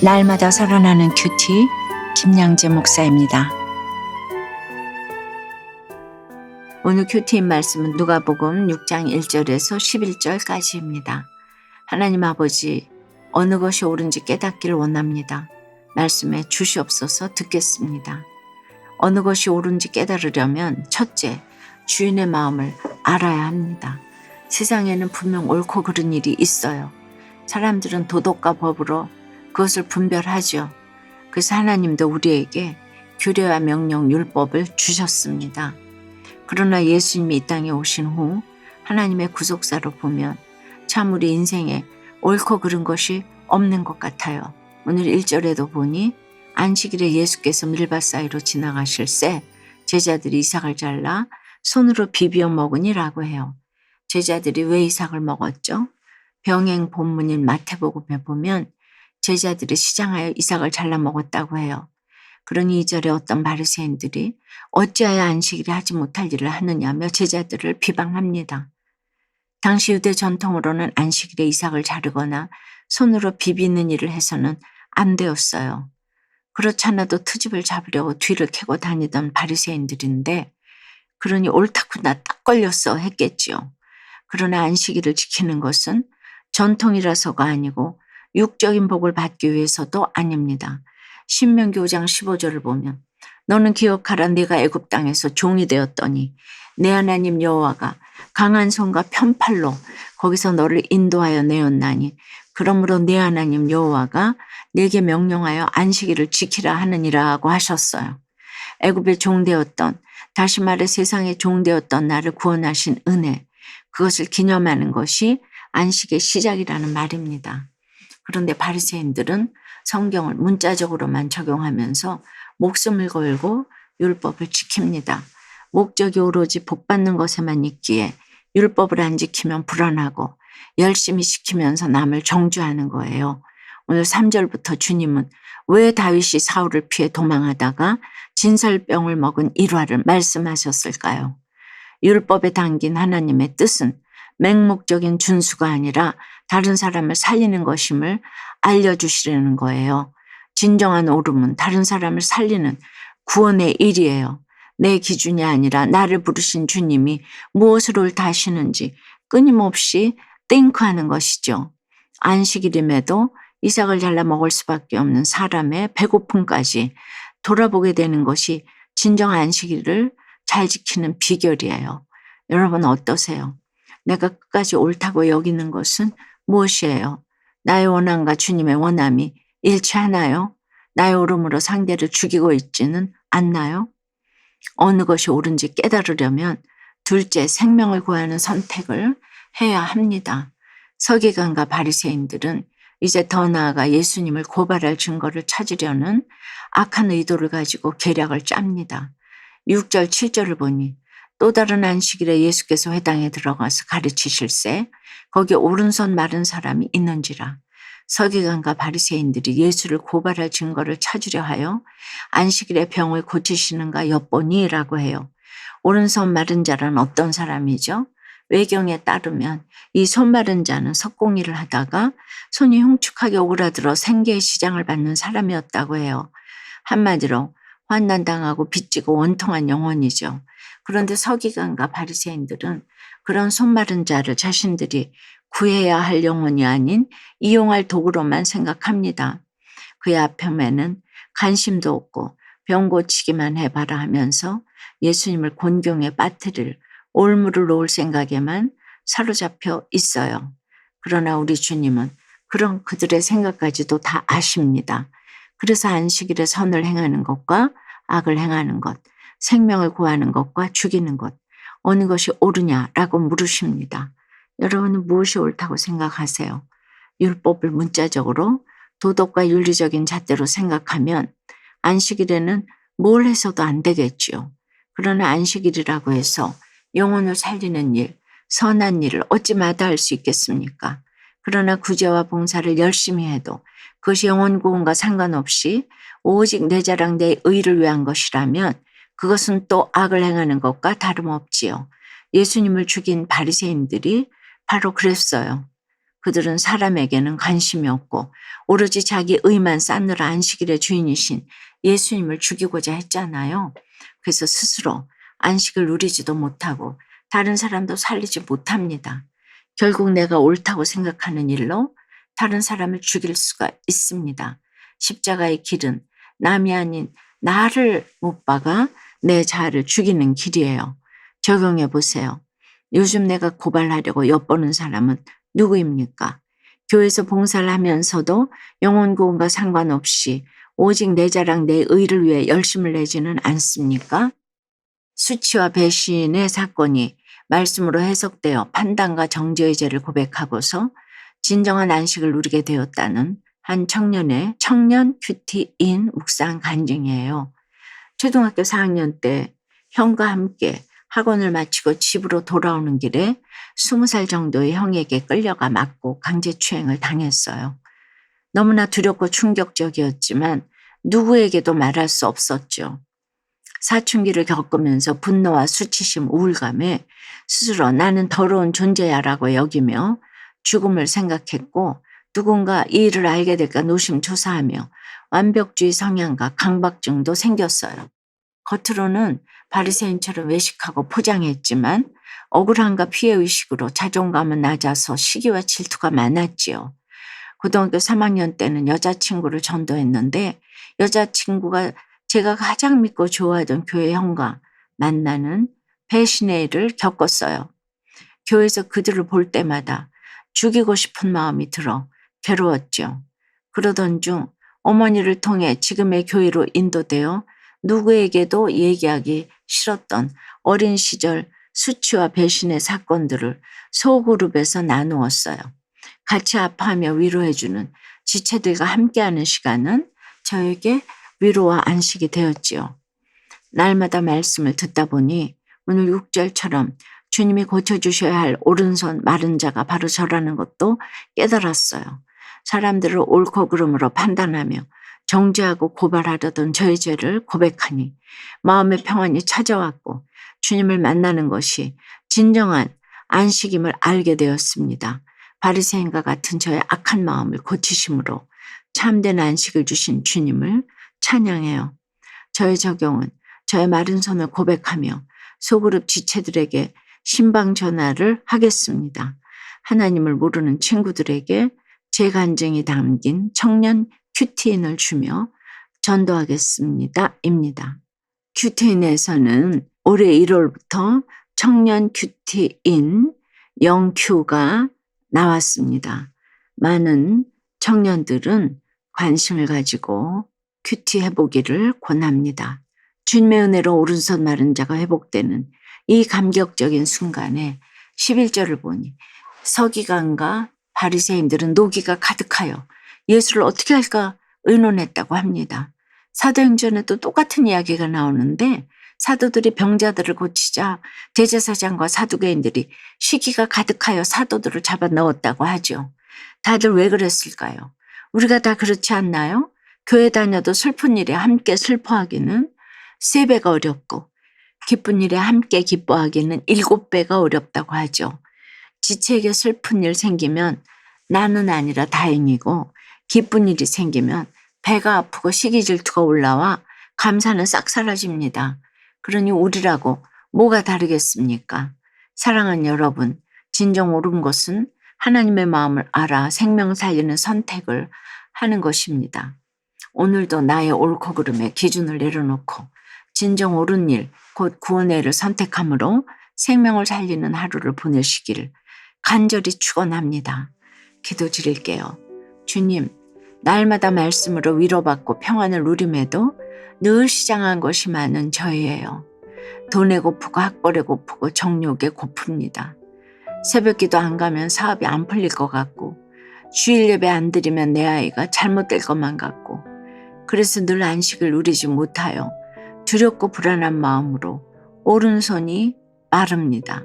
날마다 살아나는 큐티 김양재 목사입니다. 오늘 큐티인 말씀은 누가복음 6장 1절에서 11절까지입니다. 하나님 아버지, 어느 것이 옳은지 깨닫기를 원합니다. 말씀에 주시옵소서. 듣겠습니다. 어느 것이 옳은지 깨달으려면 첫째, 주인의 마음을 알아야 합니다. 세상에는 분명 옳고 그른 일이 있어요. 사람들은 도덕과 법으로 그것을 분별하죠. 그래서 하나님도 우리에게 규례와 명령, 율법을 주셨습니다. 그러나 예수님이 이 땅에 오신 후 하나님의 구속사로 보면 참 우리 인생에 옳고 그른 것이 없는 것 같아요. 오늘 1절에도 보니 안식일에 예수께서 밀밭 사이로 지나가실새 제자들이 이삭을 잘라 손으로 비비어 먹으니라고 해요. 제자들이 왜 이삭을 먹었죠? 병행 본문인 마태복음에 보면 제자들이 시장하여 이삭을 잘라 먹었다고 해요. 그러니 2절에 어떤 바리새인들이 어찌하여 안식일에 하지 못할 일을 하느냐며 제자들을 비방합니다. 당시 유대 전통으로는 안식일에 이삭을 자르거나 손으로 비비는 일을 해서는 안 되었어요. 그렇잖아도 트집을 잡으려고 뒤를 캐고 다니던 바리새인들인데 그러니 옳다구나 딱 걸렸어 했겠지요. 그러나 안식일을 지키는 것은 전통이라서가 아니고 육적인 복을 받기 위해서도 아닙니다. 신명기 5장 15절을 보면 너는 기억하라 네가 애굽 땅에서 종이 되었더니 내 하나님 여호와가 강한 손과 편팔로 거기서 너를 인도하여 내었나니 그러므로 내 하나님 여호와가 네게 명령하여 안식일을 지키라 하느니라고 하셨어요. 애굽의 종 되었던, 다시 말해 세상의 종 되었던 나를 구원하신 은혜, 그것을 기념하는 것이 안식의 시작이라는 말입니다. 그런데 바리새인들은 성경을 문자적으로만 적용하면서 목숨을 걸고 율법을 지킵니다. 목적이 오로지 복받는 것에만 있기에 율법을 안 지키면 불안하고 열심히 지키면서 남을 정죄하는 거예요. 오늘 3절부터 주님은 왜 다윗이 사울을 피해 도망하다가 진설병을 먹은 일화를 말씀하셨을까요? 율법에 담긴 하나님의 뜻은 맹목적인 준수가 아니라 다른 사람을 살리는 것임을 알려주시려는 거예요. 진정한 옳음은 다른 사람을 살리는 구원의 일이에요. 내 기준이 아니라 나를 부르신 주님이 무엇을 옳다 하시는지 끊임없이 띵크하는 것이죠. 안식일임에도 이삭을 잘라 먹을 수밖에 없는 사람의 배고픔까지 돌아보게 되는 것이 진정 안식일을 잘 지키는 비결이에요. 여러분 어떠세요? 내가 끝까지 옳다고 여기는 것은 무엇이에요? 나의 원함과 주님의 원함이 일치하나요? 나의 옳음으로 상대를 죽이고 있지는 않나요? 어느 것이 옳은지 깨달으려면 둘째, 생명을 구하는 선택을 해야 합니다. 서기관과 바리새인들은 이제 더 나아가 예수님을 고발할 증거를 찾으려는 악한 의도를 가지고 계략을 짭니다. 6절, 7절을 보니 또 다른 안식일에 예수께서 회당에 들어가서 가르치실새 거기 오른손 마른 사람이 있는지라. 서기관과 바리새인들이 예수를 고발할 증거를 찾으려 하여 안식일에 병을 고치시는가 엿보니라고 해요. 오른손 마른 자란 어떤 사람이죠? 외경에 따르면 이 손 마른 자는 석공일을 하다가 손이 흉측하게 오그라들어 생계의 시장을 받는 사람이었다고 해요. 한마디로 환난당하고 빚지고 원통한 영혼이죠. 그런데 서기관과 바리새인들은 그런 손 마른 자를 자신들이 구해야 할 영혼이 아닌 이용할 도구로만 생각합니다. 그의 아픔에는 관심도 없고 병 고치기만 해봐라 하면서 예수님을 곤경에 빠뜨릴 올무를 놓을 생각에만 사로잡혀 있어요. 그러나 우리 주님은 그런 그들의 생각까지도 다 아십니다. 그래서 안식일에 선을 행하는 것과 악을 행하는 것, 생명을 구하는 것과 죽이는 것, 어느 것이 옳으냐라고 물으십니다. 여러분은 무엇이 옳다고 생각하세요? 율법을 문자적으로 도덕과 윤리적인 잣대로 생각하면 안식일에는 뭘 해서도 안 되겠지요. 그러나 안식일이라고 해서 영혼을 살리는 일, 선한 일을 어찌 마다할 수 있겠습니까? 그러나 구제와 봉사를 열심히 해도 그것이 영혼 구원과 상관없이 오직 내 자랑 내 의를 위한 것이라면 그것은 또 악을 행하는 것과 다름없지요. 예수님을 죽인 바리새인들이 바로 그랬어요. 그들은 사람에게는 관심이 없고 오로지 자기 의만 쌓느라 안식일의 주인이신 예수님을 죽이고자 했잖아요. 그래서 스스로 안식을 누리지도 못하고 다른 사람도 살리지 못합니다. 결국 내가 옳다고 생각하는 일로 다른 사람을 죽일 수가 있습니다. 십자가의 길은 남이 아닌 나를 못 박아 내 자아를 죽이는 길이에요. 적용해 보세요. 요즘 내가 고발하려고 엿보는 사람은 누구입니까? 교회에서 봉사를 하면서도 영혼 구원과 상관없이 오직 내 자랑 내 의를 위해 열심을 내지는 않습니까? 수치와 배신의 사건이 말씀으로 해석되어 판단과 정죄의 죄를 고백하고서 진정한 안식을 누리게 되었다는 한 청년의 청년 큐티인 묵상 간증이에요. 초등학교 4학년 때 형과 함께 학원을 마치고 집으로 돌아오는 길에 20살 정도의 형에게 끌려가 맞고 강제추행을 당했어요. 너무나 두렵고 충격적이었지만 누구에게도 말할 수 없었죠. 사춘기를 겪으면서 분노와 수치심, 우울감에 스스로 나는 더러운 존재야라고 여기며 죽음을 생각했고 누군가 이 일을 알게 될까 노심초사하며 완벽주의 성향과 강박증도 생겼어요. 겉으로는 바리새인처럼 외식하고 포장했지만 억울함과 피해의식으로 자존감은 낮아서 시기와 질투가 많았지요. 고등학교 3학년 때는 여자친구를 전도했는데 여자친구가 제가 가장 믿고 좋아하던 교회 형과 만나는 배신의 일을 겪었어요. 교회에서 그들을 볼 때마다 죽이고 싶은 마음이 들어 괴로웠죠. 그러던 중 어머니를 통해 지금의 교회로 인도되어 누구에게도 얘기하기 싫었던 어린 시절 수치와 배신의 사건들을 소그룹에서 나누었어요. 같이 아파하며 위로해주는 지체들과 함께하는 시간은 저에게 위로와 안식이 되었지요. 날마다 말씀을 듣다 보니 오늘 6절처럼 주님이 고쳐주셔야 할 오른손 마른 자가 바로 저라는 것도 깨달았어요. 사람들을 옳고 그름으로 판단하며 정죄하고 고발하려던 저의 죄를 고백하니 마음의 평안이 찾아왔고 주님을 만나는 것이 진정한 안식임을 알게 되었습니다. 바리새인과 같은 저의 악한 마음을 고치심으로 참된 안식을 주신 주님을 찬양해요. 저의 적용은 저의 마른 손을 고백하며 소그룹 지체들에게 신방 전화를 하겠습니다. 하나님을 모르는 친구들에게 제 간증이 담긴 청년 큐티인을 주며 전도하겠습니다. 입니다. 큐티인에서는 올해 1월부터 청년 큐티인 영큐가 나왔습니다. 많은 청년들은 관심을 가지고 큐티 해보기를 권합니다. 주님의 은혜로 오른손 마른 자가 회복되는 이 감격적인 순간에 11절을 보니 서기관과 바리새인들은 노기가 가득하여 예수를 어떻게 할까 의논했다고 합니다. 사도행전에도 똑같은 이야기가 나오는데 사도들이 병자들을 고치자 대제사장과 사두개인들이 시기가 가득하여 사도들을 잡아 넣었다고 하죠. 다들 왜 그랬을까요? 우리가 다 그렇지 않나요? 교회 다녀도 슬픈 일에 함께 슬퍼하기는 3배가 어렵고 기쁜 일에 함께 기뻐하기는 7배가 어렵다고 하죠. 지체에게 슬픈 일 생기면 나는 아니라 다행이고 기쁜 일이 생기면 배가 아프고 시기 질투가 올라와 감사는 싹 사라집니다. 그러니 우리라고 뭐가 다르겠습니까? 사랑하는 여러분, 진정 옳은 것은 하나님의 마음을 알아 생명 살리는 선택을 하는 것입니다. 오늘도 나의 옳고 그름에 기준을 내려놓고 진정 옳은 일, 곧 구원의 일을 선택함으로 생명을 살리는 하루를 보내시기를 간절히 축원합니다. 기도 드릴게요. 주님, 날마다 말씀으로 위로받고 평안을 누림에도 늘 시장한 것이 많은 저희예요. 돈에 고프고 학벌에 고프고 정욕에 고픕니다. 새벽기도 안 가면 사업이 안 풀릴 것 같고 주일 예배 안 드리면 내 아이가 잘못될 것만 같고 그래서 늘 안식을 누리지 못하여 두렵고 불안한 마음으로 오른손이 마릅니다.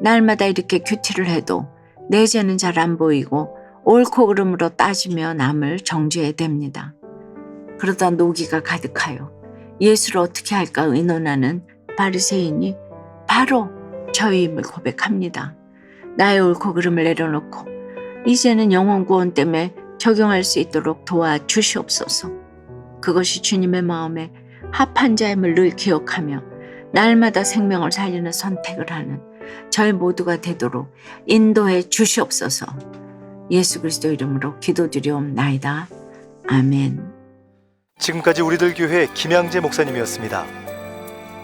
날마다 이렇게 큐티를 해도 내 죄는 잘 안 보이고 옳고 그름으로 따지며 남을 정죄해야 됩니다. 그러다 노기가 가득하여 예수를 어떻게 할까 의논하는 바리새인이 바로 저희임을 고백합니다. 나의 옳고 그름을 내려놓고 이제는 영혼 구원 때문에 적용할 수 있도록 도와주시옵소서. 그것이 주님의 마음에 합한 자임을 늘 기억하며 날마다 생명을 살리는 선택을 하는 저희 모두가 되도록 인도해 주시옵소서. 예수 그리스도 이름으로 기도드리옵나이다. 아멘. 지금까지 우리들 교회 김양재 목사님이었습니다.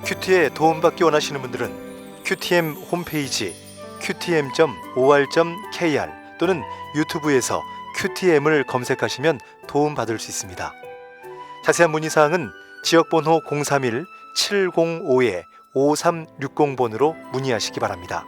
큐티에 도움받기 원하시는 분들은 QTM 홈페이지 qtm.or.kr 또는 유튜브에서 QTM을 검색하시면 도움받을 수 있습니다. 자세한 문의사항은 지역번호 031-705-5360번으로 문의하시기 바랍니다.